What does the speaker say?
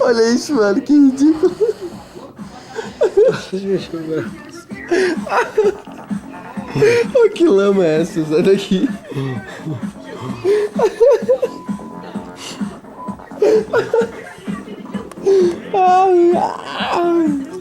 Olha isso, mano, que ridículo. Oh, que lama é essa? Sai daqui. Ai, ai.